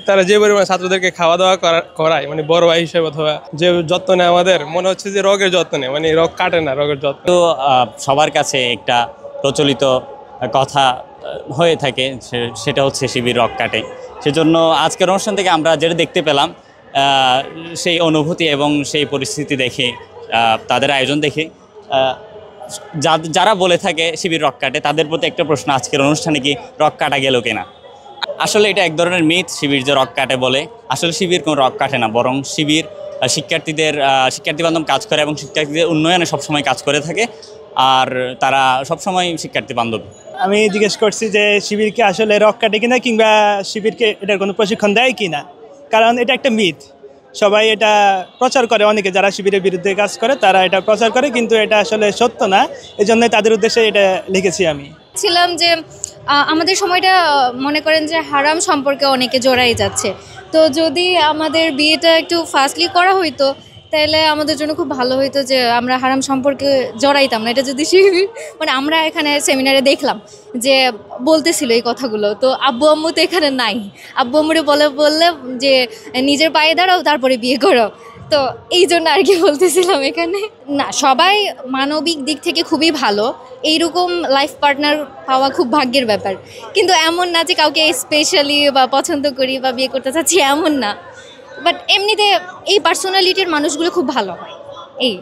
তারা যে পরিমাণে ছাত্রদেরকে খাওয়া দাওয়া করায় মানে বড় ভাই হিসেবে অথবা যে যত্ন নেয় আমাদের মনে হচ্ছে যে রোগের যত্ন নেয়, মানে রোগ কাটে না, রোগের যত্ন। তো সবার কাছে একটা প্রচলিত কথা হয়ে থাকে, সেটা হচ্ছে শিবির রক কাটে। সেজন্য আজকের অনুষ্ঠান থেকে আমরা যেটা দেখতে পেলাম সেই অনুভূতি এবং সেই পরিস্থিতি দেখে তাদের আয়োজন দেখে যারা বলে থাকে শিবির রক কাটে তাদের প্রতি একটা প্রশ্ন, আজকের অনুষ্ঠানে কি রক কাটা গেল কিনা? আসলে এটা এক ধরনের মিথ, শিবির যে রক কাটে বলে। আসলে শিবির কোনো রক কাটে না, বরং শিবির শিক্ষার্থী বান্ধব কাজ করে এবং শিক্ষার্থীদের উন্নয়নে সবসময় কাজ করে থাকে, আর তারা সবসময় শিক্ষার্থী বান্ধব। আমি জিজ্ঞেস করছি যে শিবিরকে আসলে রক কাটে কিনা, কিংবা শিবিরকে এটার কোনো প্রশিক্ষণ দেয় কিনা, কারণ এটা একটা মিথ। সবাই এটা প্রচার করে, অনেকে যারা শিবিরের বিরুদ্ধে কাজ করে তারা এটা প্রচার করে, কিন্তু এটা আসলে সত্য না। এই জন্যই তাদের উদ্দেশ্যে এটা লিখেছি আমি। ছিলাম যে আমাদের সময়টা মনে করেন যে হারাম সম্পর্কে অনেকে জড়াই যাচ্ছে, তো যদি আমাদের বিয়েটা একটু ফাস্টলি করা হইতো তাহলে আমাদের জন্য খুব ভালো হইতো, যে আমরা হারাম সম্পর্কে জড়াইতাম না। এটা যদি মানে আমরা এখানে সেমিনারে দেখলাম যে বলতেছিল এই কথাগুলো, তো আব্বু আম্মু তো এখানে নাই, আব্বু আম্মুরে বললে যে নিজের পায়ে দাঁড়াও তারপরে বিয়ে করো, তো এই জন্য আর কি বলতেছিলাম এখানে। না, সবাই মানবিক দিক থেকে খুবই ভালো, এইরকম লাইফ পার্টনার পাওয়া খুব ভাগ্যের ব্যাপার, কিন্তু এমন না যে কাউকে স্পেশালি বা পছন্দ করি বা বিয়ে করতে চাচ্ছি, এমন না। বাট এমনিতে এই পার্সোনালিটির মানুষগুলো খুব ভালো হয়, এই